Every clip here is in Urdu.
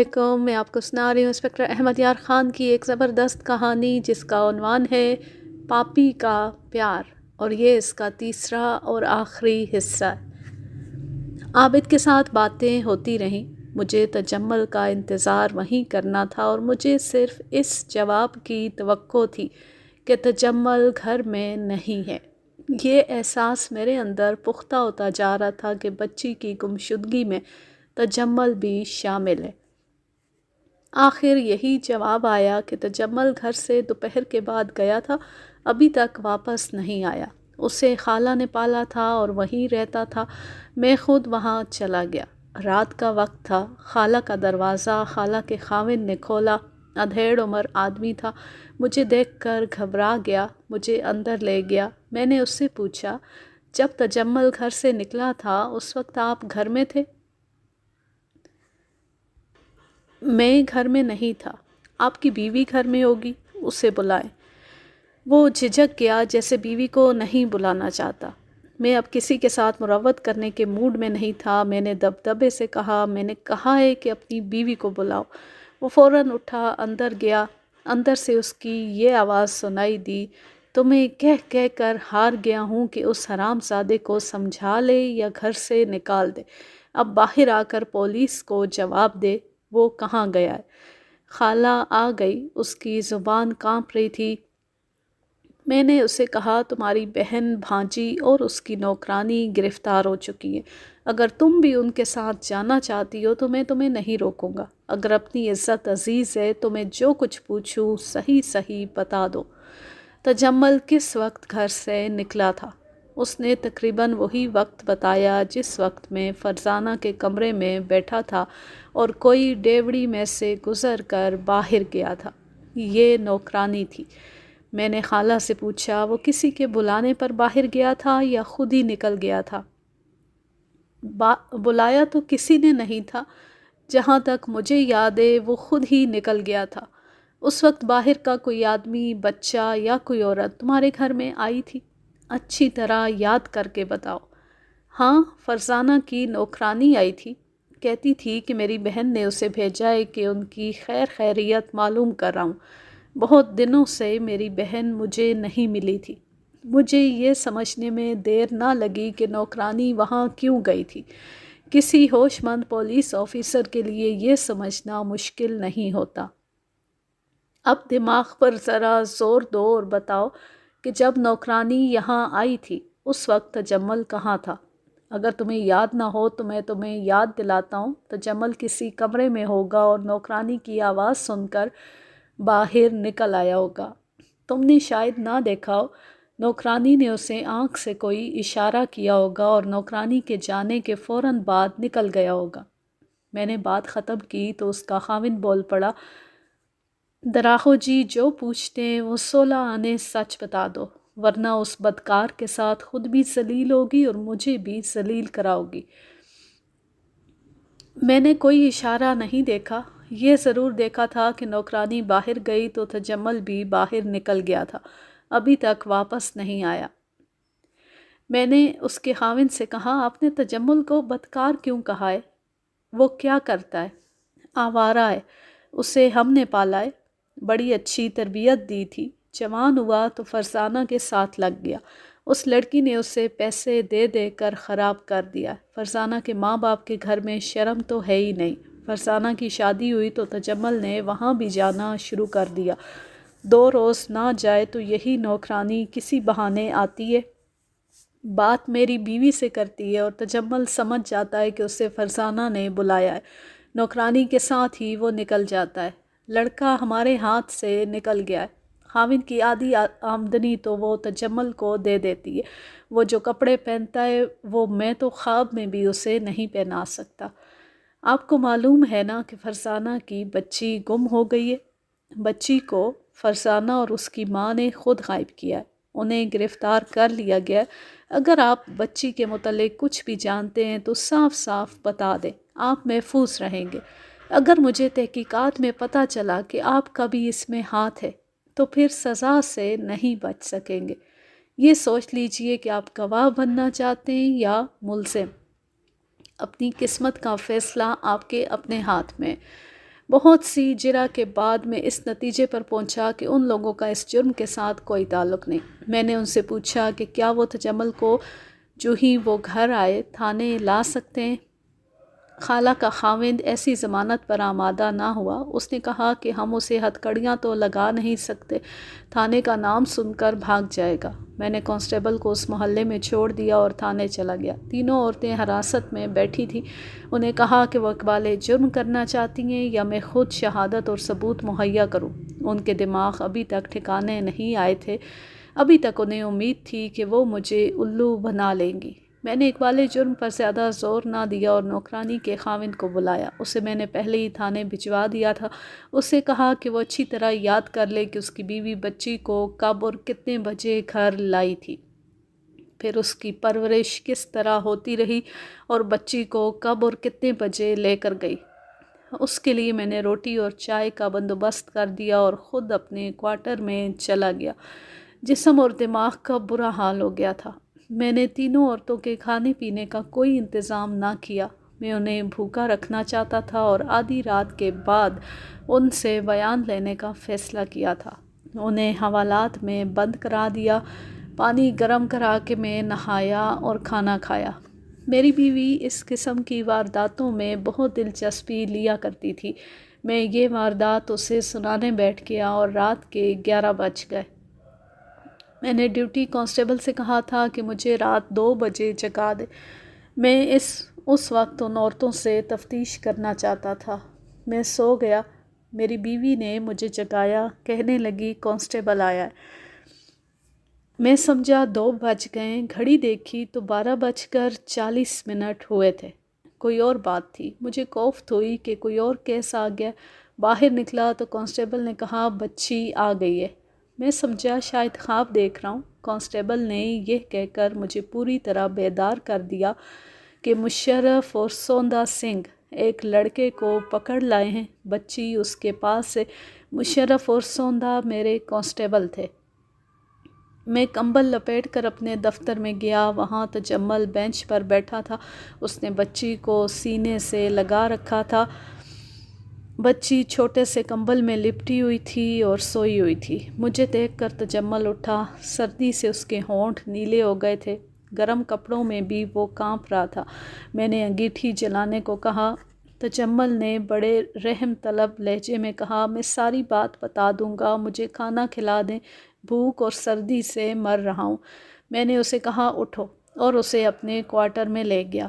علیکم، میں آپ کو سنا رہی ہوں انسپکٹر احمد یار خان کی ایک زبردست کہانی جس کا عنوان ہے پاپی کا پیار، اور یہ اس کا تیسرا اور آخری حصہ ہے۔ عابد کے ساتھ باتیں ہوتی رہیں، مجھے تجمل کا انتظار وہیں کرنا تھا اور مجھے صرف اس جواب کی توقع تھی کہ تجمل گھر میں نہیں ہے۔ یہ احساس میرے اندر پختہ ہوتا جا رہا تھا کہ بچی کی گمشدگی میں تجمل بھی شامل ہے۔ آخر یہی جواب آیا کہ تجمل گھر سے دوپہر کے بعد گیا تھا، ابھی تک واپس نہیں آیا۔ اسے خالہ نے پالا تھا اور وہیں رہتا تھا۔ میں خود وہاں چلا گیا۔ رات کا وقت تھا۔ خالہ کا دروازہ خالہ کے خاوند نے کھولا۔ ادھیڑ عمر آدمی تھا۔ مجھے دیکھ کر گھبرا گیا، مجھے اندر لے گیا۔ میں نے اس سے پوچھا، جب تجمل گھر سے نکلا تھا اس وقت آپ گھر میں تھے؟ میں گھر میں نہیں تھا۔ آپ کی بیوی گھر میں ہوگی، اسے بلائیں۔ وہ جھجک گیا، جیسے بیوی کو نہیں بلانا چاہتا۔ میں اب کسی کے ساتھ مروت کرنے کے موڈ میں نہیں تھا۔ میں نے دبدبے سے کہا، میں نے کہا ہے کہ اپنی بیوی کو بلاؤ۔ وہ فوراً اٹھا، اندر گیا۔ اندر سے اس کی یہ آواز سنائی دی، تمہیں کہہ کہہ کر ہار گیا ہوں کہ اس حرام زادے کو سمجھا لے یا گھر سے نکال دے۔ اب باہر آ کر پولیس کو جواب دے، وہ کہاں گیا ہے؟ خالہ آ گئی، اس کی زبان کانپ رہی تھی۔ میں نے اسے کہا، تمہاری بہن، بھانجی اور اس کی نوکرانی گرفتار ہو چکی ہیں۔ اگر تم بھی ان کے ساتھ جانا چاہتی ہو تو میں تمہیں نہیں روکوں گا۔ اگر اپنی عزت عزیز ہے تو میں جو کچھ پوچھوں صحیح صحیح بتا دو۔ تجمل کس وقت گھر سے نکلا تھا؟ اس نے تقریباً وہی وقت بتایا جس وقت میں فرزانہ کے کمرے میں بیٹھا تھا اور کوئی ڈیوڑی میں سے گزر کر باہر گیا تھا۔ یہ نوکرانی تھی۔ میں نے خالہ سے پوچھا، وہ کسی کے بلانے پر باہر گیا تھا یا خود ہی نکل گیا تھا؟ بلایا تو کسی نے نہیں تھا۔ جہاں تک مجھے یاد ہے وہ خود ہی نکل گیا تھا۔ اس وقت باہر کا کوئی آدمی، بچہ یا کوئی عورت تمہارے گھر میں آئی تھی؟ اچھی طرح یاد کر کے بتاؤ۔ ہاں، فرزانہ کی نوکرانی آئی تھی۔ کہتی تھی کہ میری بہن نے اسے بھیجا ہے کہ ان کی خیر خیریت معلوم کراؤں۔ بہت دنوں سے میری بہن مجھے نہیں ملی تھی۔ مجھے یہ سمجھنے میں دیر نہ لگی کہ نوکرانی وہاں کیوں گئی تھی۔ کسی ہوش مند پولیس آفیسر کے لیے یہ سمجھنا مشکل نہیں ہوتا۔ اب دماغ پر ذرا زور دو اور بتاؤ کہ جب نوکرانی یہاں آئی تھی اس وقت تجمل کہاں تھا؟ اگر تمہیں یاد نہ ہو تو میں تمہیں یاد دلاتا ہوں۔ تجمل کسی کمرے میں ہوگا اور نوکرانی کی آواز سن کر باہر نکل آیا ہوگا۔ تم نے شاید نہ دیکھا ہو، نوکرانی نے اسے آنکھ سے کوئی اشارہ کیا ہوگا اور نوکرانی کے جانے کے فوراً بعد نکل گیا ہوگا۔ میں نے بات ختم کی تو اس کا خاوند بول پڑا، دراخو جی، جو پوچھتے ہیں وہ 16 آنے سچ بتا دو، ورنہ اس بدکار کے ساتھ خود بھی ذلیل ہوگی اور مجھے بھی ذلیل کراؤگی۔ میں نے کوئی اشارہ نہیں دیکھا۔ یہ ضرور دیکھا تھا کہ نوکرانی باہر گئی تو تجمل بھی باہر نکل گیا تھا، ابھی تک واپس نہیں آیا۔ میں نے اس کے خاوند سے کہا، آپ نے تجمل کو بدکار کیوں کہا ہے؟ وہ کیا کرتا ہے؟ آوارہ ہے، اسے ہم نے پالا ہے، بڑی اچھی تربیت دی تھی۔ جوان ہوا تو فرزانہ کے ساتھ لگ گیا۔ اس لڑکی نے اسے پیسے دے دے کر خراب کر دیا۔ فرزانہ کے ماں باپ کے گھر میں شرم تو ہے ہی نہیں۔ فرزانہ کی شادی ہوئی تو تجمل نے وہاں بھی جانا شروع کر دیا۔ 2 روز نہ جائے تو یہی نوکرانی کسی بہانے آتی ہے، بات میری بیوی سے کرتی ہے اور تجمل سمجھ جاتا ہے کہ اسے فرزانہ نے بلایا ہے۔ نوکرانی کے ساتھ ہی وہ نکل جاتا ہے۔ لڑکا ہمارے ہاتھ سے نکل گیا ہے۔ خاوند کی آدھی آمدنی تو وہ تجمل کو دے دیتی ہے۔ وہ جو کپڑے پہنتا ہے وہ میں تو خواب میں بھی اسے نہیں پہنا سکتا۔ آپ کو معلوم ہے نا کہ فرزانہ کی بچی گم ہو گئی ہے۔ بچی کو فرزانہ اور اس کی ماں نے خود غائب کیا ہے۔ انہیں گرفتار کر لیا گیا ہے۔ اگر آپ بچی کے متعلق کچھ بھی جانتے ہیں تو صاف صاف بتا دیں، آپ محفوظ رہیں گے۔ اگر مجھے تحقیقات میں پتہ چلا کہ آپ کا بھی اس میں ہاتھ ہے تو پھر سزا سے نہیں بچ سکیں گے۔ یہ سوچ لیجئے کہ آپ گواہ بننا چاہتے ہیں یا ملزم۔ اپنی قسمت کا فیصلہ آپ کے اپنے ہاتھ میں۔ بہت سی جرح کے بعد میں اس نتیجے پر پہنچا کہ ان لوگوں کا اس جرم کے ساتھ کوئی تعلق نہیں۔ میں نے ان سے پوچھا کہ کیا وہ تجمل کو جو ہی وہ گھر آئے تھانے لا سکتے ہیں؟ خالہ کا خاوند ایسی ضمانت پر آمادہ نہ ہوا۔ اس نے کہا کہ ہم اسے ہتھکڑیاں تو لگا نہیں سکتے، تھانے کا نام سن کر بھاگ جائے گا۔ میں نے کانسٹیبل کو اس محلے میں چھوڑ دیا اور تھانے چلا گیا۔ تینوں عورتیں حراست میں بیٹھی تھیں۔ انہیں کہا کہ وہ اقبال جرم کرنا چاہتی ہیں یا میں خود شہادت اور ثبوت مہیا کروں۔ ان کے دماغ ابھی تک ٹھکانے نہیں آئے تھے۔ ابھی تک انہیں امید تھی کہ وہ مجھے الو بنا لیں گی۔ میں نے اقبال جرم پر زیادہ زور نہ دیا اور نوکرانی کے خاوند کو بلایا۔ اسے میں نے پہلے ہی تھانے بھجوا دیا تھا۔ اسے کہا کہ وہ اچھی طرح یاد کر لے کہ اس کی بیوی بچی کو کب اور کتنے بجے گھر لائی تھی، پھر اس کی پرورش کس طرح ہوتی رہی اور بچی کو کب اور کتنے بجے لے کر گئی۔ اس کے لیے میں نے روٹی اور چائے کا بندوبست کر دیا اور خود اپنے کوارٹر میں چلا گیا۔ جسم اور دماغ کا برا حال ہو گیا تھا۔ میں نے تینوں عورتوں کے کھانے پینے کا کوئی انتظام نہ کیا۔ میں انہیں بھوکا رکھنا چاہتا تھا اور آدھی رات کے بعد ان سے بیان لینے کا فیصلہ کیا تھا۔ انہیں حوالات میں بند کرا دیا۔ پانی گرم کرا کے میں نہایا اور کھانا کھایا۔ میری بیوی اس قسم کی وارداتوں میں بہت دلچسپی لیا کرتی تھی۔ میں یہ واردات اسے سنانے بیٹھ گیا اور رات کے 11 بج گئے۔ میں نے ڈیوٹی کانسٹیبل سے کہا تھا کہ مجھے رات 2 بجے جگا دے۔ میں اس وقت ان عورتوں سے تفتیش کرنا چاہتا تھا۔ میں سو گیا۔ میری بیوی نے مجھے جگایا، کہنے لگی کانسٹیبل آیا ہے۔ میں سمجھا 2 بج گئے، گھڑی دیکھی تو 12:40 ہوئے تھے۔ کوئی اور بات تھی۔ مجھے کوفت ہوئی کہ کوئی اور کیس آ گیا۔ باہر نکلا تو کانسٹیبل نے کہا بچی آ گئی ہے۔ میں سمجھا شاید خواب دیکھ رہا ہوں۔ کانسٹیبل نے یہ کہہ کر مجھے پوری طرح بیدار کر دیا کہ مشرف اور سوندا سنگھ ایک لڑکے کو پکڑ لائے ہیں۔ بچی اس کے پاس ہے۔ مشرف اور سوندا میرے کانسٹیبل تھے۔ میں کمبل لپیٹ کر اپنے دفتر میں گیا۔ وہاں تجمل بینچ پر بیٹھا تھا۔ اس نے بچی کو سینے سے لگا رکھا تھا۔ بچی چھوٹے سے کمبل میں لپٹی ہوئی تھی اور سوئی ہوئی تھی۔ مجھے دیکھ کر تجمل اٹھا۔ سردی سے اس کے ہونٹ نیلے ہو گئے تھے۔ گرم کپڑوں میں بھی وہ کانپ رہا تھا۔ میں نے انگیٹھی جلانے کو کہا۔ تجمل نے بڑے رحم طلب لہجے میں کہا میں ساری بات بتا دوں گا، مجھے کھانا کھلا دیں، بھوک اور سردی سے مر رہا ہوں۔ میں نے اسے کہا اٹھو اور اسے اپنے کوارٹر میں لے گیا۔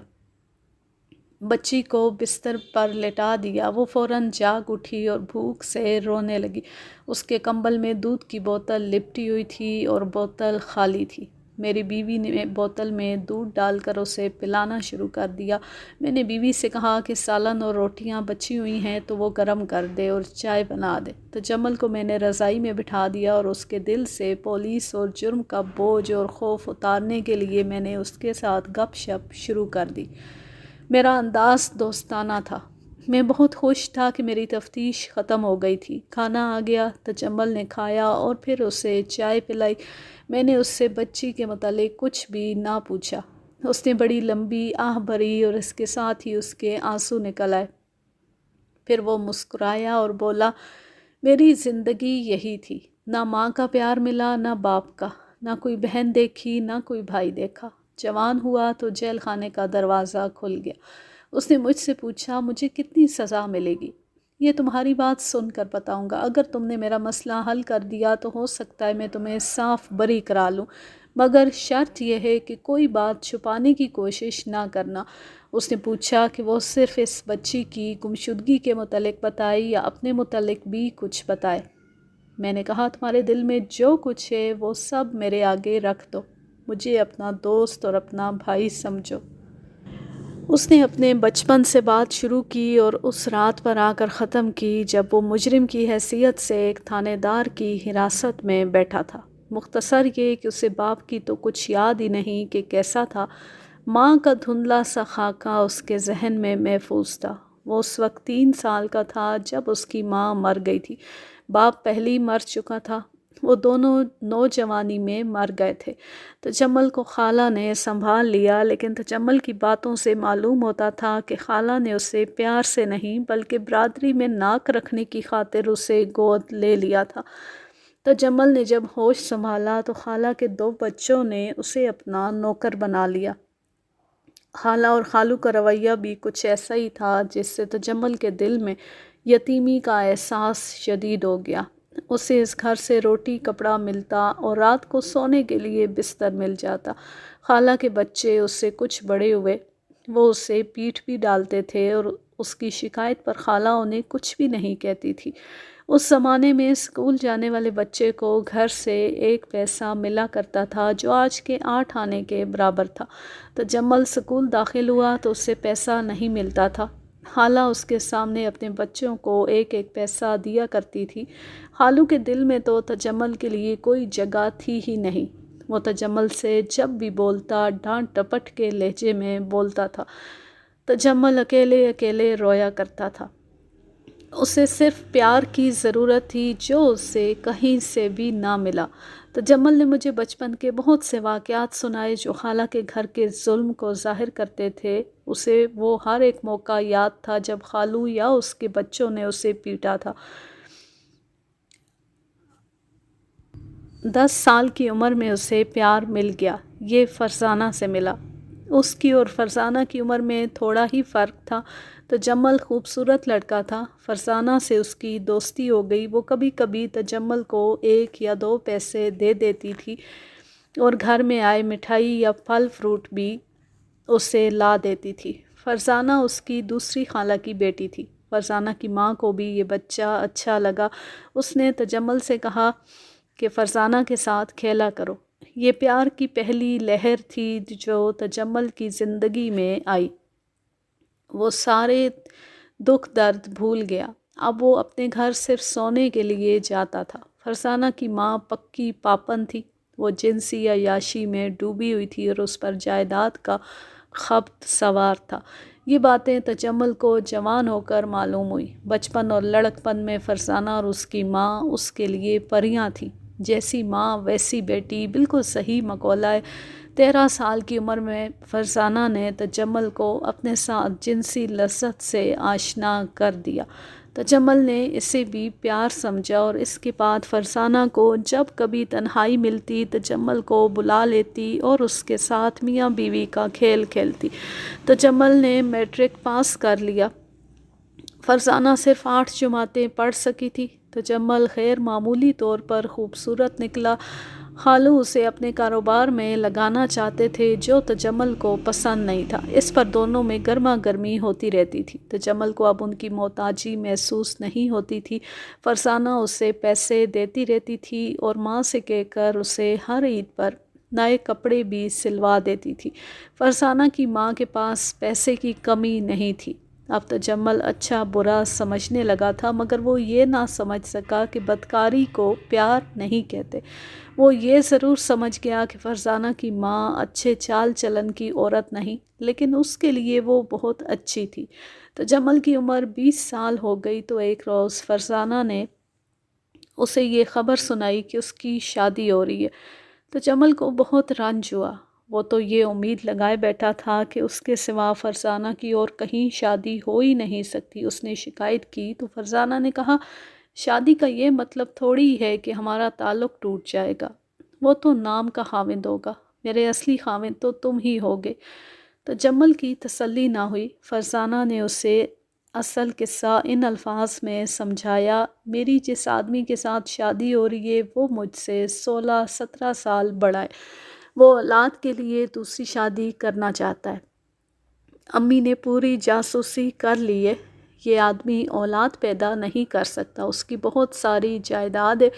بچی کو بستر پر لٹا دیا۔ وہ فوراً جاگ اٹھی اور بھوک سے رونے لگی۔ اس کے کمبل میں دودھ کی بوتل لپٹی ہوئی تھی اور بوتل خالی تھی۔ میری بیوی نے بوتل میں دودھ ڈال کر اسے پلانا شروع کر دیا۔ میں نے بیوی سے کہا کہ سالن اور روٹیاں بچی ہوئی ہیں تو وہ گرم کر دے اور چائے بنا دے۔ تجمل کو میں نے رضائی میں بٹھا دیا اور اس کے دل سے پولیس اور جرم کا بوجھ اور خوف اتارنے کے لیے میں نے اس کے ساتھ گپ شپ شروع کر دی۔ میرا انداز دوستانہ تھا۔ میں بہت خوش تھا کہ میری تفتیش ختم ہو گئی تھی۔ کھانا آ گیا۔ تجمل نے کھایا اور پھر اسے چائے پلائی۔ میں نے اس سے بچی کے متعلق کچھ بھی نہ پوچھا۔ اس نے بڑی لمبی آہ بھری اور اس کے ساتھ ہی اس کے آنسو نکل آئے۔ پھر وہ مسکرایا اور بولا میری زندگی یہی تھی، نہ ماں کا پیار ملا نہ باپ کا، نہ کوئی بہن دیکھی نہ کوئی بھائی دیکھا۔ جوان ہوا تو جیل خانے کا دروازہ کھل گیا۔ اس نے مجھ سے پوچھا مجھے کتنی سزا ملے گی؟ یہ تمہاری بات سن کر بتاؤں گا۔ اگر تم نے میرا مسئلہ حل کر دیا تو ہو سکتا ہے میں تمہیں صاف بری کرا لوں، مگر شرط یہ ہے کہ کوئی بات چھپانے کی کوشش نہ کرنا۔ اس نے پوچھا کہ وہ صرف اس بچی کی گمشدگی کے متعلق بتائے یا اپنے متعلق بھی کچھ بتائے؟ میں نے کہا تمہارے دل میں جو کچھ ہے وہ سب میرے آگے رکھ دو، مجھے اپنا دوست اور اپنا بھائی سمجھو۔ اس نے اپنے بچپن سے بات شروع کی اور اس رات پر آ کر ختم کی جب وہ مجرم کی حیثیت سے ایک تھانے دار کی حراست میں بیٹھا تھا۔ مختصر یہ کہ اسے باپ کی تو کچھ یاد ہی نہیں کہ کیسا تھا۔ ماں کا دھندلا سا خاکہ اس کے ذہن میں محفوظ تھا۔ وہ اس وقت 3 سال کا تھا جب اس کی ماں مر گئی تھی۔ باپ پہلے ہی مر چکا تھا۔ وہ دونوں نوجوانی میں مر گئے تھے۔ تجمل کو خالہ نے سنبھال لیا، لیکن تجمل کی باتوں سے معلوم ہوتا تھا کہ خالہ نے اسے پیار سے نہیں بلکہ برادری میں ناک رکھنے کی خاطر اسے گود لے لیا تھا۔ تجمل نے جب ہوش سنبھالا تو خالہ کے 2 بچوں نے اسے اپنا نوکر بنا لیا۔ خالہ اور خالو کا رویہ بھی کچھ ایسا ہی تھا جس سے تجمل کے دل میں یتیمی کا احساس شدید ہو گیا۔ اسے اس گھر سے روٹی کپڑا ملتا اور رات کو سونے کے لیے بستر مل جاتا۔ خالہ کے بچے اس سے کچھ بڑے ہوئے، وہ اسے پیٹ بھی ڈالتے تھے اور اس کی شکایت پر خالہ انہیں کچھ بھی نہیں کہتی تھی۔ اس زمانے میں اسکول جانے والے بچے کو گھر سے 1 پیسہ ملا کرتا تھا جو آج کے 8 آنے کے برابر تھا۔ تجمل اسکول داخل ہوا تو اسے پیسہ نہیں ملتا تھا۔ خالہ اس کے سامنے اپنے بچوں کو 1 پیسہ دیا کرتی تھی۔ خالو کے دل میں تو تجمل کے لیے کوئی جگہ تھی ہی نہیں۔ وہ تجمل سے جب بھی بولتا ڈانٹ ڈپٹ کے لہجے میں بولتا تھا۔ تجمل اکیلے اکیلے رویا کرتا تھا۔ اسے صرف پیار کی ضرورت تھی جو اسے کہیں سے بھی نہ ملا۔ تجمل نے مجھے بچپن کے بہت سے واقعات سنائے جو خالہ کے گھر کے ظلم کو ظاہر کرتے تھے۔ اسے وہ ہر ایک موقع یاد تھا جب خالو یا اس کے بچوں نے اسے پیٹا تھا۔ 10 سال کی عمر میں اسے پیار مل گیا۔ یہ فرزانہ سے ملا۔ اس کی اور فرزانہ کی عمر میں تھوڑا ہی فرق تھا۔ تجمل خوبصورت لڑکا تھا۔ فرزانہ سے اس کی دوستی ہو گئی۔ وہ کبھی کبھی تجمل کو 1 یا 2 پیسے دے دیتی تھی اور گھر میں آئے مٹھائی یا پھل فروٹ بھی اسے لا دیتی تھی۔ فرزانہ اس کی دوسری خالہ کی بیٹی تھی۔ فرزانہ کی ماں کو بھی یہ بچہ اچھا لگا۔ اس نے تجمل سے کہا کہ فرزانہ کے ساتھ کھیلا کرو۔ یہ پیار کی پہلی لہر تھی جو تجمل کی زندگی میں آئی۔ وہ سارے دکھ درد بھول گیا۔ اب وہ اپنے گھر صرف سونے کے لیے جاتا تھا۔ فرزانہ کی ماں پکی پاپن تھی۔ وہ جنسی عیاشی میں ڈوبی ہوئی تھی اور اس پر جائیداد کا خبط سوار تھا۔ یہ باتیں تجمل کو جوان ہو کر معلوم ہوئی۔ بچپن اور لڑکپن میں فرزانہ اور اس کی ماں اس کے لیے پریاں تھیں۔ جیسی ماں ویسی بیٹی، بالکل صحیح مقولہ ہے۔ 13 سال کی عمر میں فرزانہ نے تجمل کو اپنے ساتھ جنسی لذت سے آشنا کر دیا۔ تجمل نے اسے بھی پیار سمجھا اور اس کے بعد فرزانہ کو جب کبھی تنہائی ملتی تجمل کو بلا لیتی اور اس کے ساتھ میاں بیوی کا کھیل کھیلتی۔ تجمل نے میٹرک پاس کر لیا۔ فرزانہ صرف 8 جماعتیں پڑھ سکی تھی۔ تجمل غیر معمولی طور پر خوبصورت نکلا۔ خالو اسے اپنے کاروبار میں لگانا چاہتے تھے جو تجمل کو پسند نہیں تھا۔ اس پر دونوں میں گرما گرمی ہوتی رہتی تھی۔ تجمل کو اب ان کی محتاجی محسوس نہیں ہوتی تھی۔ فرزانہ اسے پیسے دیتی رہتی تھی اور ماں سے کہہ کر اسے ہر عید پر نئے کپڑے بھی سلوا دیتی تھی۔ فرزانہ کی ماں کے پاس پیسے کی کمی نہیں تھی۔ اب تجمل اچھا برا سمجھنے لگا تھا، مگر وہ یہ نہ سمجھ سکا کہ بدکاری کو پیار نہیں کہتے۔ وہ یہ ضرور سمجھ گیا کہ فرزانہ کی ماں اچھے چال چلن کی عورت نہیں، لیکن اس کے لیے وہ بہت اچھی تھی۔ تجمل کی عمر 20 سال ہو گئی تو ایک روز فرزانہ نے اسے یہ خبر سنائی کہ اس کی شادی ہو رہی ہے۔ تجمل کو بہت رنج ہوا۔ وہ تو یہ امید لگائے بیٹھا تھا کہ اس کے سوا فرزانہ کی اور کہیں شادی ہو ہی نہیں سکتی۔ اس نے شکایت کی تو فرزانہ نے کہا، شادی کا یہ مطلب تھوڑی ہے کہ ہمارا تعلق ٹوٹ جائے گا۔ وہ تو نام کا خاوند ہوگا، میرے اصلی خاوند تو تم ہی ہوگے۔ تجمل کی تسلی نہ ہوئی۔ فرزانہ نے اسے اصل قصہ ان الفاظ میں سمجھایا، میری جس آدمی کے ساتھ شادی ہو رہی ہے وہ مجھ سے 16-17 سال بڑا ہے۔ وہ اولاد کے لیے دوسری شادی کرنا چاہتا ہے۔ امی نے پوری جاسوسی کر لی ہے۔ یہ آدمی اولاد پیدا نہیں کر سکتا۔ اس کی بہت ساری جائیداد ہے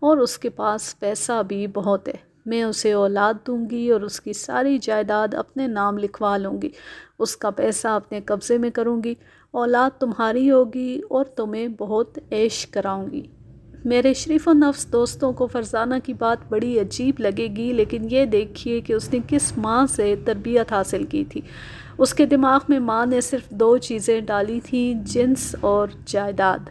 اور اس کے پاس پیسہ بھی بہت ہے۔ میں اسے اولاد دوں گی اور اس کی ساری جائیداد اپنے نام لکھوا لوں گی۔ اس کا پیسہ اپنے قبضے میں کروں گی۔ اولاد تمہاری ہوگی اور تمہیں بہت عیش کراؤں گی۔ میرے شریف و نفس دوستوں کو فرزانہ کی بات بڑی عجیب لگے گی، لیکن یہ دیکھیے کہ اس نے کس ماں سے تربیت حاصل کی تھی۔ اس کے دماغ میں ماں نے صرف 2 چیزیں ڈالی تھیں، جنس اور جائیداد۔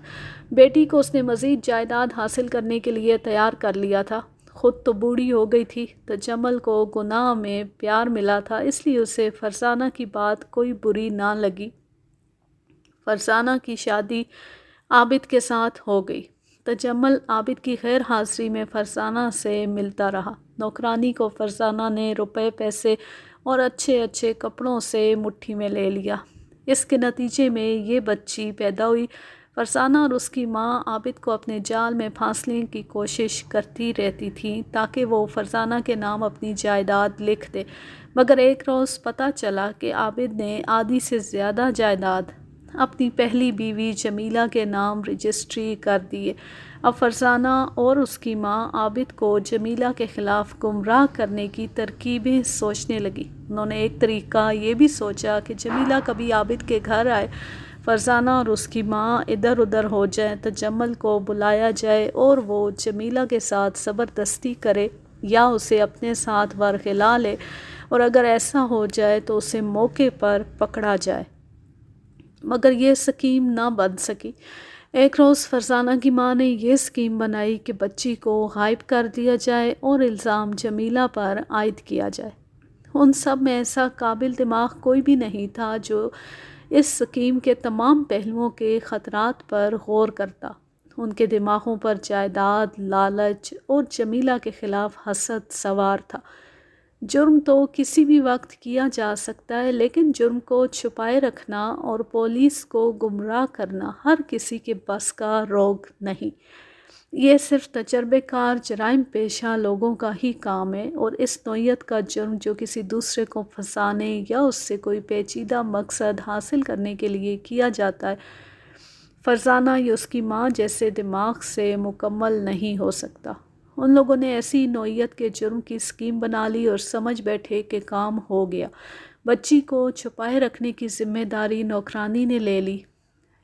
بیٹی کو اس نے مزید جائیداد حاصل کرنے کے لیے تیار کر لیا تھا۔ خود تو بوڑھی ہو گئی تھی، تجمل کو گناہ میں پیار ملا تھا، اس لیے اسے فرزانہ کی بات کوئی بری نہ لگی۔ فرزانہ کی شادی عابد کے ساتھ ہو گئی۔ تجمل عابد کی غیر حاضری میں فرزانہ سے ملتا رہا۔ نوکرانی کو فرزانہ نے روپے پیسے اور اچھے اچھے کپڑوں سے مٹھی میں لے لیا۔ اس کے نتیجے میں یہ بچی پیدا ہوئی۔ فرزانہ اور اس کی ماں عابد کو اپنے جال میں پھانسنے کی کوشش کرتی رہتی تھیں تاکہ وہ فرزانہ کے نام اپنی جائیداد لکھ دے، مگر ایک روز پتہ چلا کہ عابد نے آدھی سے زیادہ جائیداد اپنی پہلی بیوی جمیلہ کے نام رجسٹری کر دیے۔ اب فرزانہ اور اس کی ماں عابد کو جمیلہ کے خلاف گمراہ کرنے کی ترکیبیں سوچنے لگی۔ انہوں نے ایک طریقہ یہ بھی سوچا کہ جمیلہ کبھی عابد کے گھر آئے، فرزانہ اور اس کی ماں ادھر ادھر ہو جائیں، تجمل کو بلایا جائے اور وہ جمیلہ کے ساتھ زبردستی کرے یا اسے اپنے ساتھ ورغلا لے، اور اگر ایسا ہو جائے تو اسے موقع پر پکڑا جائے۔ مگر یہ سکیم نہ بن سکی۔ ایک روز فرزانہ کی ماں نے یہ سکیم بنائی کہ بچی کو غائب کر دیا جائے اور الزام جمیلہ پر عائد کیا جائے۔ ان سب میں ایسا قابل دماغ کوئی بھی نہیں تھا جو اس سکیم کے تمام پہلوؤں کے خطرات پر غور کرتا۔ ان کے دماغوں پر جائیداد، لالچ اور جمیلہ کے خلاف حسد سوار تھا۔ جرم تو کسی بھی وقت کیا جا سکتا ہے، لیکن جرم کو چھپائے رکھنا اور پولیس کو گمراہ کرنا ہر کسی کے بس کا روگ نہیں۔ یہ صرف تجربے کار جرائم پیشہ لوگوں کا ہی کام ہے، اور اس نوعیت کا جرم جو کسی دوسرے کو پھنسانے یا اس سے کوئی پیچیدہ مقصد حاصل کرنے کے لیے کیا جاتا ہے، فرزانہ یا اس کی ماں جیسے دماغ سے مکمل نہیں ہو سکتا۔ ان لوگوں نے ایسی نوعیت کے جرم کی سکیم بنا لی اور سمجھ بیٹھے کہ کام ہو گیا۔ بچی کو چھپائے رکھنے کی ذمہ داری نوکرانی نے لے لی۔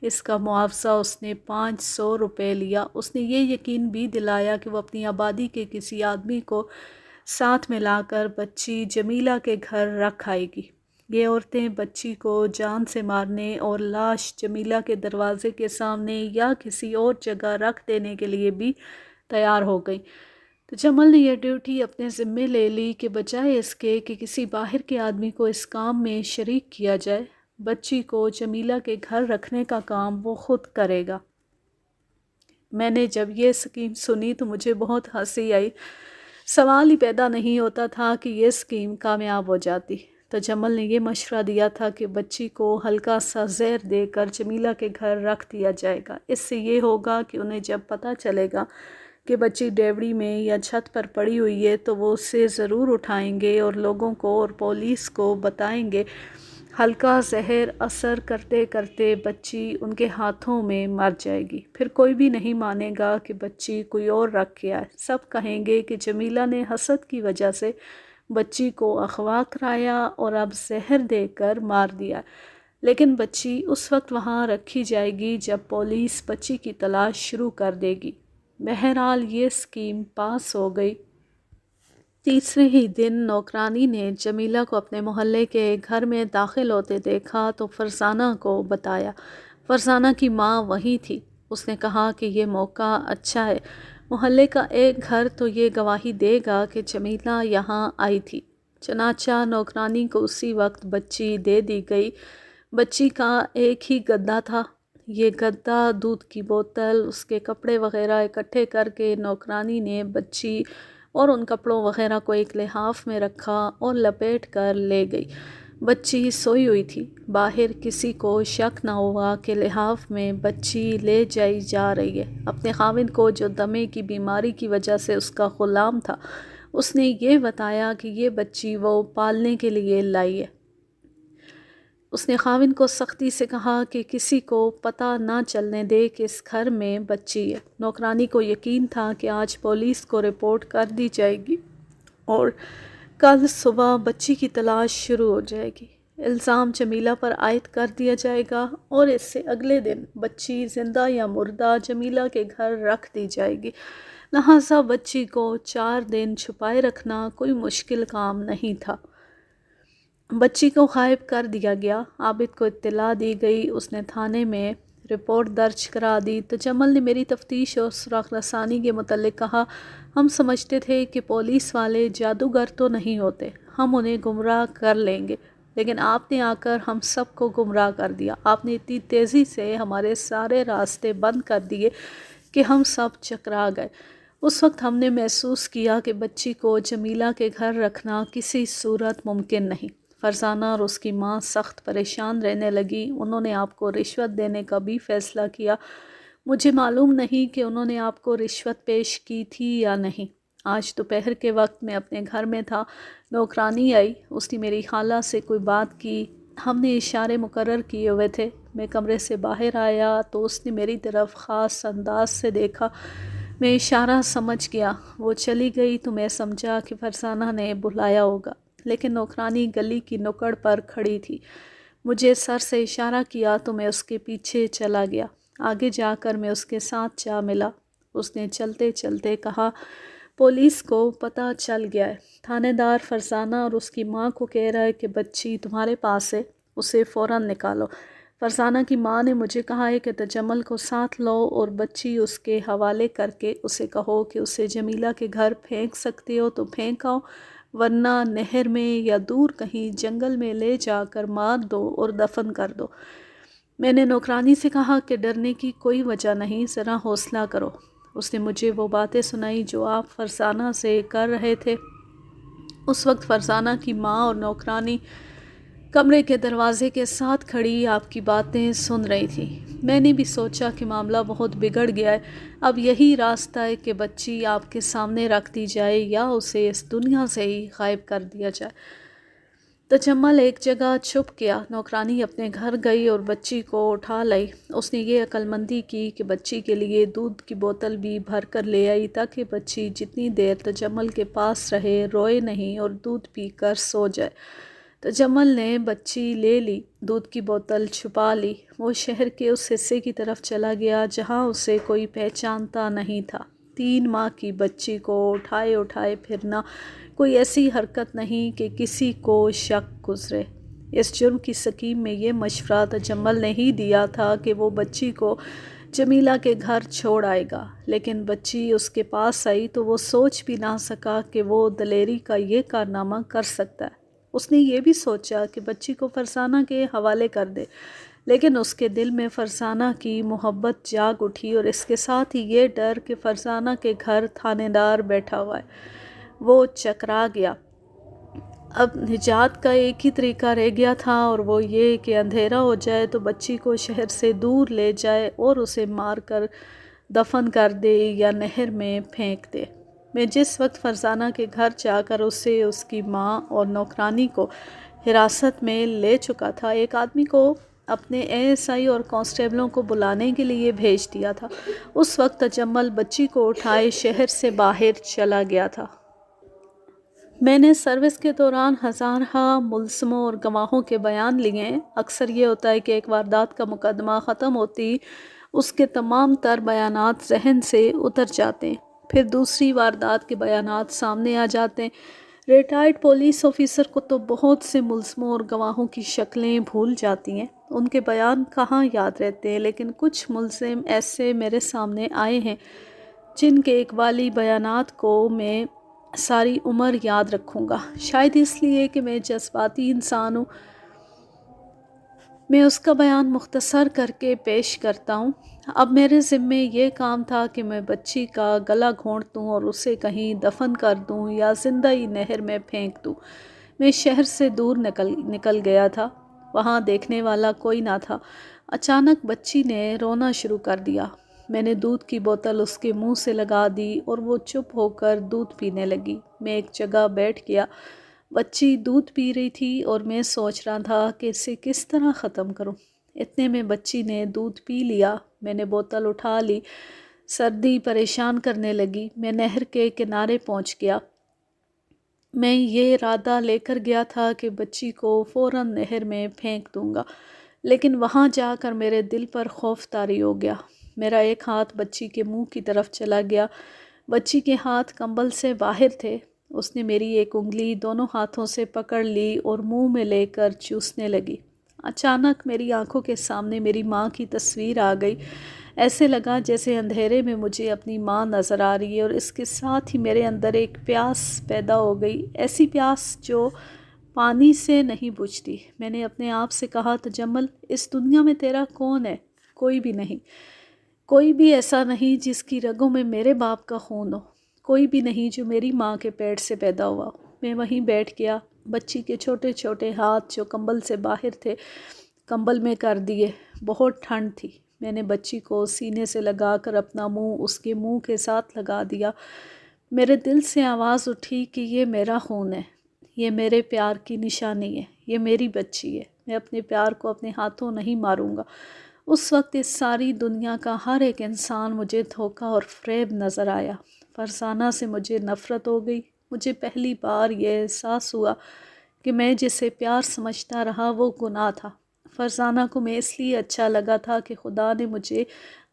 اس کا معاوضہ اس نے 500 روپے لیا۔ اس نے یہ یقین بھی دلایا کہ وہ اپنی آبادی کے کسی آدمی کو ساتھ میں لا کر بچی جمیلہ کے گھر رکھ آئے گی۔ یہ عورتیں بچی کو جان سے مارنے اور لاش جمیلہ کے دروازے کے سامنے یا کسی اور جگہ رکھ دینے کے لیے بھی تیار ہو گئی۔ تجمل نے یہ ڈیوٹی اپنے ذمے لے لی کہ بجائے اس کے کہ کسی باہر کے آدمی کو اس کام میں شریک کیا جائے، بچی کو جمیلہ کے گھر رکھنے کا کام وہ خود کرے گا۔ میں نے جب یہ سکیم سنی تو مجھے بہت ہنسی آئی۔ سوال ہی پیدا نہیں ہوتا تھا کہ یہ سکیم کامیاب ہو جاتی۔ تجمل نے یہ مشورہ دیا تھا کہ بچی کو ہلکا سا زہر دے کر جمیلہ کے گھر رکھ دیا جائے گا۔ اس سے یہ ہوگا کہ انہیں جب پتہ چلے گا کہ بچی ڈیوڑی میں یا چھت پر پڑی ہوئی ہے تو وہ اسے ضرور اٹھائیں گے اور لوگوں کو اور پولیس کو بتائیں گے۔ ہلکا زہر اثر کرتے کرتے بچی ان کے ہاتھوں میں مر جائے گی۔ پھر کوئی بھی نہیں مانے گا کہ بچی کوئی اور رکھ کے آئے۔ سب کہیں گے کہ جمیلہ نے حسد کی وجہ سے بچی کو اغوا کرایا اور اب زہر دے کر مار دیا، لیکن بچی اس وقت وہاں رکھی جائے گی جب پولیس بچی کی تلاش شروع کر دے گی۔ بہرحال یہ سکیم پاس ہو گئی۔ تیسرے ہی دن نوکرانی نے جمیلہ کو اپنے محلے کے گھر میں داخل ہوتے دیکھا تو فرزانہ کو بتایا۔ فرزانہ کی ماں وہیں تھی۔ اس نے کہا کہ یہ موقع اچھا ہے، محلے کا ایک گھر تو یہ گواہی دے گا کہ جمیلہ یہاں آئی تھی۔ چنانچہ نوکرانی کو اسی وقت بچی دے دی گئی۔ بچی کا ایک ہی گدا تھا۔ یہ گدا، دودھ کی بوتل، اس کے کپڑے وغیرہ اکٹھے کر کے نوکرانی نے بچی اور ان کپڑوں وغیرہ کو ایک لحاف میں رکھا اور لپیٹ کر لے گئی۔ بچی سوئی ہوئی تھی۔ باہر کسی کو شک نہ ہوا کہ لحاف میں بچی لے جائی جا رہی ہے۔ اپنے خاوند کو جو دمے کی بیماری کی وجہ سے اس کا غلام تھا، اس نے یہ بتایا کہ یہ بچی وہ پالنے کے لیے لائی ہے۔ اس نے خاوند کو سختی سے کہا کہ کسی کو پتہ نہ چلنے دے کہ اس گھر میں بچی ہے۔ نوکرانی کو یقین تھا کہ آج پولیس کو رپورٹ کر دی جائے گی اور کل صبح بچی کی تلاش شروع ہو جائے گی۔ الزام جمیلہ پر عائد کر دیا جائے گا اور اس سے اگلے دن بچی زندہ یا مردہ جمیلہ کے گھر رکھ دی جائے گی۔ لہٰذا بچی کو 4 دن چھپائے رکھنا کوئی مشکل کام نہیں تھا۔ بچی کو غائب کر دیا گیا۔ عابد کو اطلاع دی گئی۔ اس نے تھانے میں رپورٹ درج کرا دی۔ تجمل نے میری تفتیش اور سراغ رسانی کے متعلق کہا، ہم سمجھتے تھے کہ پولیس والے جادوگر تو نہیں ہوتے، ہم انہیں گمراہ کر لیں گے، لیکن آپ نے آ کر ہم سب کو گمراہ کر دیا۔ آپ نے اتنی تیزی سے ہمارے سارے راستے بند کر دیے کہ ہم سب چکرا گئے۔ اس وقت ہم نے محسوس کیا کہ بچی کو جمیلہ کے گھر رکھنا کسی صورت ممکن نہیں۔ فرزانہ اور اس کی ماں سخت پریشان رہنے لگی۔ انہوں نے آپ کو رشوت دینے کا بھی فیصلہ کیا۔ مجھے معلوم نہیں کہ انہوں نے آپ کو رشوت پیش کی تھی یا نہیں۔ آج دوپہر کے وقت میں اپنے گھر میں تھا، نوکرانی آئی، اس نے میری خالہ سے کوئی بات کی، ہم نے اشارے مقرر کیے ہوئے تھے۔ میں کمرے سے باہر آیا تو اس نے میری طرف خاص انداز سے دیکھا، میں اشارہ سمجھ گیا۔ وہ چلی گئی تو میں سمجھا کہ فرزانہ نے بلایا ہوگا، لیکن نوکرانی گلی کی نکڑ پر کھڑی تھی۔ مجھے سر سے اشارہ کیا تو میں اس کے پیچھے چلا گیا۔ آگے جا کر میں اس کے ساتھ جا ملا۔ اس نے چلتے چلتے کہا، پولیس کو پتہ چل گیا ہے، تھانے دار فرزانہ اور اس کی ماں کو کہہ رہا ہے کہ بچی تمہارے پاس ہے، اسے فوراً نکالو۔ فرزانہ کی ماں نے مجھے کہا ہے کہ تجمل کو ساتھ لو اور بچی اس کے حوالے کر کے اسے کہو کہ اسے جمیلہ کے گھر پھینک سکتے ہو تو پھینک آؤ، ورنہ نہر میں یا دور کہیں جنگل میں لے جا کر مار دو اور دفن کر دو۔ میں نے نوکرانی سے کہا کہ ڈرنے کی کوئی وجہ نہیں، ذرا حوصلہ کرو۔ اس نے مجھے وہ باتیں سنائی جو آپ فرزانہ سے کر رہے تھے۔ اس وقت فرزانہ کی ماں اور نوکرانی کمرے کے دروازے کے ساتھ کھڑی آپ کی باتیں سن رہی تھی۔ میں نے بھی سوچا کہ معاملہ بہت بگڑ گیا ہے، اب یہی راستہ ہے کہ بچی آپ کے سامنے رکھ دی جائے یا اسے اس دنیا سے ہی غائب کر دیا جائے۔ تجمل ایک جگہ چھپ گیا۔ نوکرانی اپنے گھر گئی اور بچی کو اٹھا لائی۔ اس نے یہ عقل مندی کی کہ بچی کے لیے دودھ کی بوتل بھی بھر کر لے آئی تاکہ بچی جتنی دیر تجمل کے پاس رہے روئے نہیں اور دودھ پی کر سو جائے۔ تجمل نے بچی لے لی، دودھ کی بوتل چھپا لی۔ وہ شہر کے اس حصے کی طرف چلا گیا جہاں اسے کوئی پہچانتا نہیں تھا۔ 3 ماہ کی بچی کو اٹھائے اٹھائے پھرنا کوئی ایسی حرکت نہیں کہ کسی کو شک گزرے۔ اس جرم کی سکیم میں یہ مشورہ تجمل نے ہی دیا تھا کہ وہ بچی کو جمیلہ کے گھر چھوڑ آئے گا، لیکن بچی اس کے پاس آئی تو وہ سوچ بھی نہ سکا کہ وہ دلیری کا یہ کارنامہ کر سکتا ہے۔ اس نے یہ بھی سوچا کہ بچی کو فرزانہ کے حوالے کر دے، لیکن اس کے دل میں فرزانہ کی محبت جاگ اٹھی اور اس کے ساتھ ہی یہ ڈر کہ فرزانہ کے گھر تھانے دار بیٹھا ہوا ہے۔ وہ چکرا گیا۔ اب نجات کا ایک ہی طریقہ رہ گیا تھا اور وہ یہ کہ اندھیرا ہو جائے تو بچی کو شہر سے دور لے جائے اور اسے مار کر دفن کر دے یا نہر میں پھینک دے۔ میں جس وقت فرزانہ کے گھر جا کر اسے، اس کی ماں اور نوکرانی کو حراست میں لے چکا تھا، ایک آدمی کو اپنے ASI اور کانسٹیبلوں کو بلانے کے لیے بھیج دیا تھا۔ اس وقت تجمل بچی کو اٹھائے شہر سے باہر چلا گیا تھا۔ میں نے سروس کے دوران ہزارہ ملزموں اور گواہوں کے بیان لیے ہیں۔ اکثر یہ ہوتا ہے کہ ایک واردات کا مقدمہ ختم ہوتی اس کے تمام تر بیانات ذہن سے اتر جاتے ہیں، پھر دوسری واردات کے بیانات سامنے آ جاتے ہیں۔ ریٹائرڈ پولیس آفیسر کو تو بہت سے ملزموں اور گواہوں کی شکلیں بھول جاتی ہیں، ان کے بیان کہاں یاد رہتے ہیں، لیکن کچھ ملزم ایسے میرے سامنے آئے ہیں جن کے اقبالی بیانات کو میں ساری عمر یاد رکھوں گا، شاید اس لیے کہ میں جذباتی انسان ہوں۔ میں اس کا بیان مختصر کر کے پیش کرتا ہوں۔ اب میرے ذمے یہ کام تھا کہ میں بچی کا گلا گھونٹ دوں اور اسے کہیں دفن کر دوں یا زندہ ہی نہر میں پھینک دوں۔ میں شہر سے دور نکل گیا تھا، وہاں دیکھنے والا کوئی نہ تھا۔ اچانک بچی نے رونا شروع کر دیا۔ میں نے دودھ کی بوتل اس کے منہ سے لگا دی اور وہ چپ ہو کر دودھ پینے لگی۔ میں ایک جگہ بیٹھ گیا۔ بچی دودھ پی رہی تھی اور میں سوچ رہا تھا کہ اسے کس طرح ختم کروں۔ اتنے میں بچی نے دودھ پی لیا۔ میں نے بوتل اٹھا لی۔ سردی پریشان کرنے لگی۔ میں نہر کے کنارے پہنچ گیا۔ میں یہ ارادہ لے کر گیا تھا کہ بچی کو فوراً نہر میں پھینک دوں گا، لیکن وہاں جا کر میرے دل پر خوف طاری ہو گیا۔ میرا ایک ہاتھ بچی کے منہ کی طرف چلا گیا۔ بچی کے ہاتھ کمبل سے باہر تھے۔ اس نے میری ایک انگلی دونوں ہاتھوں سے پکڑ لی اور منہ میں لے کر چوسنے لگی۔ اچانک میری آنکھوں کے سامنے میری ماں کی تصویر آ گئی۔ ایسے لگا جیسے اندھیرے میں مجھے اپنی ماں نظر آ رہی ہے، اور اس کے ساتھ ہی میرے اندر ایک پیاس پیدا ہو گئی، ایسی پیاس جو پانی سے نہیں بجھتی۔ میں نے اپنے آپ سے کہا، تجمل، اس دنیا میں تیرا کون ہے؟ کوئی بھی نہیں۔ کوئی بھی ایسا نہیں جس کی رگوں میں میرے باپ کا خون ہو، کوئی بھی نہیں جو میری ماں کے پیٹ سے پیدا ہوا ہو۔ میں وہیں بیٹھ گیا، بچی کے چھوٹے چھوٹے ہاتھ جو کمبل سے باہر تھے کمبل میں کر دیے۔ بہت ٹھنڈ تھی۔ میں نے بچی کو سینے سے لگا کر اپنا منہ اس کے منہ کے ساتھ لگا دیا۔ میرے دل سے آواز اٹھی کہ یہ میرا خون ہے، یہ میرے پیار کی نشانی ہے، یہ میری بچی ہے، میں اپنے پیار کو اپنے ہاتھوں نہیں ماروں گا۔ اس وقت اس ساری دنیا کا ہر ایک انسان مجھے دھوکہ اور فریب نظر آیا۔ فرزانہ سے مجھے نفرت ہو گئی۔ مجھے پہلی بار یہ احساس ہوا کہ میں جسے پیار سمجھتا رہا وہ گناہ تھا۔ فرزانہ کو میں اس لیے اچھا لگا تھا کہ خدا نے مجھے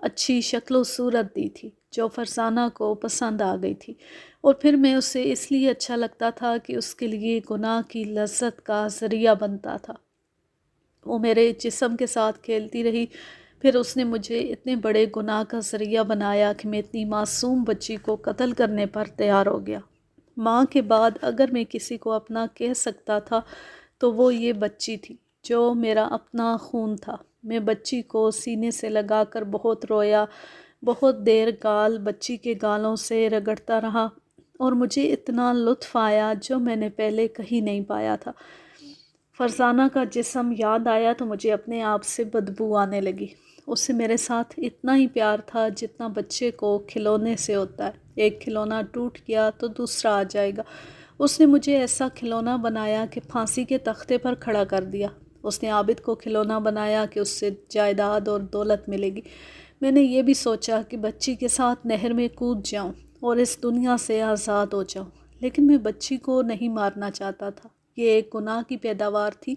اچھی شکل و صورت دی تھی جو فرزانہ کو پسند آ گئی تھی، اور پھر میں اسے اس لیے اچھا لگتا تھا کہ اس کے لیے گناہ کی لذت کا ذریعہ بنتا تھا۔ وہ میرے جسم کے ساتھ کھیلتی رہی، پھر اس نے مجھے اتنے بڑے گناہ کا ذریعہ بنایا کہ میں اتنی معصوم بچی کو قتل کرنے پر تیار ہو گیا۔ ماں کے بعد اگر میں کسی کو اپنا کہہ سکتا تھا تو وہ یہ بچی تھی جو میرا اپنا خون تھا۔ میں بچی کو سینے سے لگا کر بہت رویا، بہت دیر گال بچی کے گالوں سے رگڑتا رہا، اور مجھے اتنا لطف آیا جو میں نے پہلے کہیں نہیں پایا تھا۔ فرزانہ کا جسم یاد آیا تو مجھے اپنے آپ سے بدبو آنے لگی۔ اسے میرے ساتھ اتنا ہی پیار تھا جتنا بچے کو کھلونے سے ہوتا ہے۔ ایک کھلونا ٹوٹ گیا تو دوسرا آ جائے گا۔ اس نے مجھے ایسا کھلونا بنایا کہ پھانسی کے تختے پر کھڑا کر دیا۔ اس نے عابد کو کھلونا بنایا کہ اس سے جائیداد اور دولت ملے گی۔ میں نے یہ بھی سوچا کہ بچی کے ساتھ نہر میں کود جاؤں اور اس دنیا سے آزاد ہو جاؤں، لیکن میں بچی کو نہیں مارنا چاہتا تھا۔ یہ ایک گناہ کی پیداوار تھی،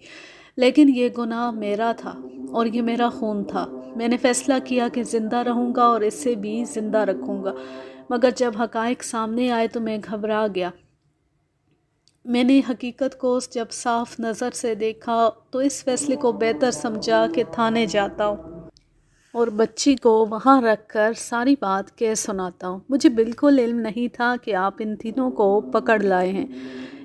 لیکن یہ گناہ میرا تھا اور یہ میرا خون تھا۔ میں نے فیصلہ کیا کہ زندہ رہوں گا اور اسے بھی زندہ رکھوں گا، مگر جب حقائق سامنے آئے تو میں گھبرا گیا۔ میں نے حقیقت کو جب صاف نظر سے دیکھا تو اس فیصلے کو بہتر سمجھا کہ تھانے جاتا ہوں اور بچی کو وہاں رکھ کر ساری بات کہہ سناتا ہوں۔ مجھے بالکل علم نہیں تھا کہ آپ ان تینوں کو پکڑ لائے ہیں۔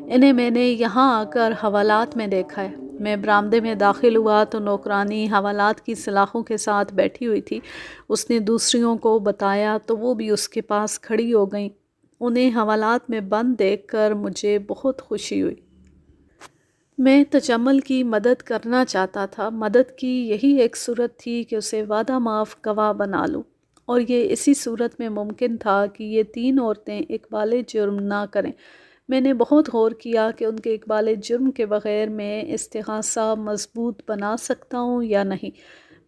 انہیں میں نے یہاں آ کر حوالات میں دیکھا ہے۔ میں برآمدے میں داخل ہوا تو نوکرانی حوالات کی سلاخوں کے ساتھ بیٹھی ہوئی تھی۔ اس نے دوسریوں کو بتایا تو وہ بھی اس کے پاس کھڑی ہو گئیں۔ انہیں حوالات میں بند دیکھ کر مجھے بہت خوشی ہوئی۔ میں تجمل کی مدد کرنا چاہتا تھا۔ مدد کی یہی ایک صورت تھی کہ اسے وعدہ معاف گواہ بنا لوں، اور یہ اسی صورت میں ممکن تھا کہ یہ تین عورتیں اقبال جرم نہ کریں۔ میں نے بہت غور کیا کہ ان کے اقبال جرم کے بغیر میں استغاثہ مضبوط بنا سکتا ہوں یا نہیں۔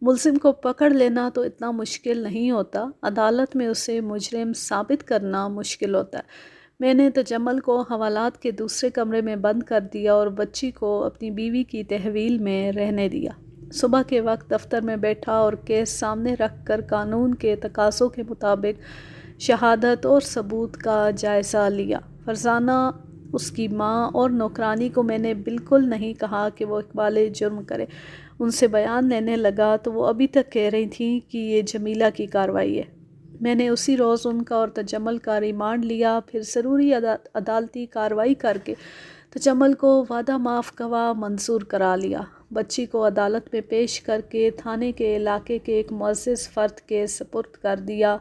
ملزم کو پکڑ لینا تو اتنا مشکل نہیں ہوتا، عدالت میں اسے مجرم ثابت کرنا مشکل ہوتا ہے۔ میں نے تجمل کو حوالات کے دوسرے کمرے میں بند کر دیا اور بچی کو اپنی بیوی کی تحویل میں رہنے دیا۔ صبح کے وقت دفتر میں بیٹھا اور کیس سامنے رکھ کر قانون کے تقاضوں کے مطابق شہادت اور ثبوت کا جائزہ لیا۔ فرزانہ، اس کی ماں اور نوکرانی کو میں نے بالکل نہیں کہا کہ وہ اقبال جرم کرے۔ ان سے بیان لینے لگا تو وہ ابھی تک کہہ رہی تھیں کہ یہ جمیلہ کی کارروائی ہے۔ میں نے اسی روز ان کا اور تجمل کا ریمانڈ لیا، پھر ضروری عدالتی کارروائی کر کے تجمل کو وعدہ معاف گواہ منظور کرا لیا۔ بچی کو عدالت میں پیش کر کے تھانے کے علاقے کے ایک معزز فرد کے سپرد کر دیا۔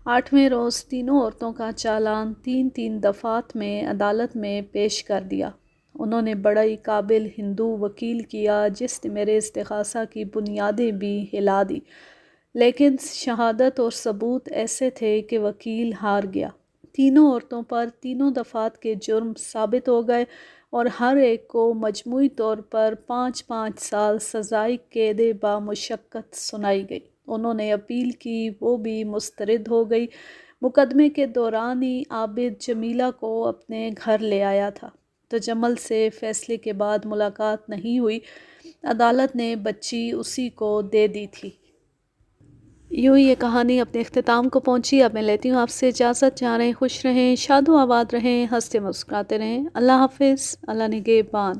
8ویں روز تینوں عورتوں کا چالان 3 دفعات میں عدالت میں پیش کر دیا۔ انہوں نے بڑا ہی قابل ہندو وکیل کیا جس نے میرے استغاثہ کی بنیادیں بھی ہلا دی، لیکن شہادت اور ثبوت ایسے تھے کہ وکیل ہار گیا۔ تینوں عورتوں پر 3 دفعات کے جرم ثابت ہو گئے اور ہر ایک کو مجموعی طور پر 5 سال سزائے قید بامشقت سنائی گئی۔ انہوں نے اپیل کی، وہ بھی مسترد ہو گئی۔ مقدمے کے دوران ہی عابد جمیلہ کو اپنے گھر لے آیا تھا۔ تجمل سے فیصلے کے بعد ملاقات نہیں ہوئی۔ عدالت نے بچی اسی کو دے دی تھی۔ یوں یہ کہانی اپنے اختتام کو پہنچی۔ اب میں لیتی ہوں آپ سے اجازت۔ جہاں رہیں خوش رہیں، شاد و آباد رہیں، ہنستے مسکراتے رہیں۔ اللہ حافظ، اللہ نگہبان۔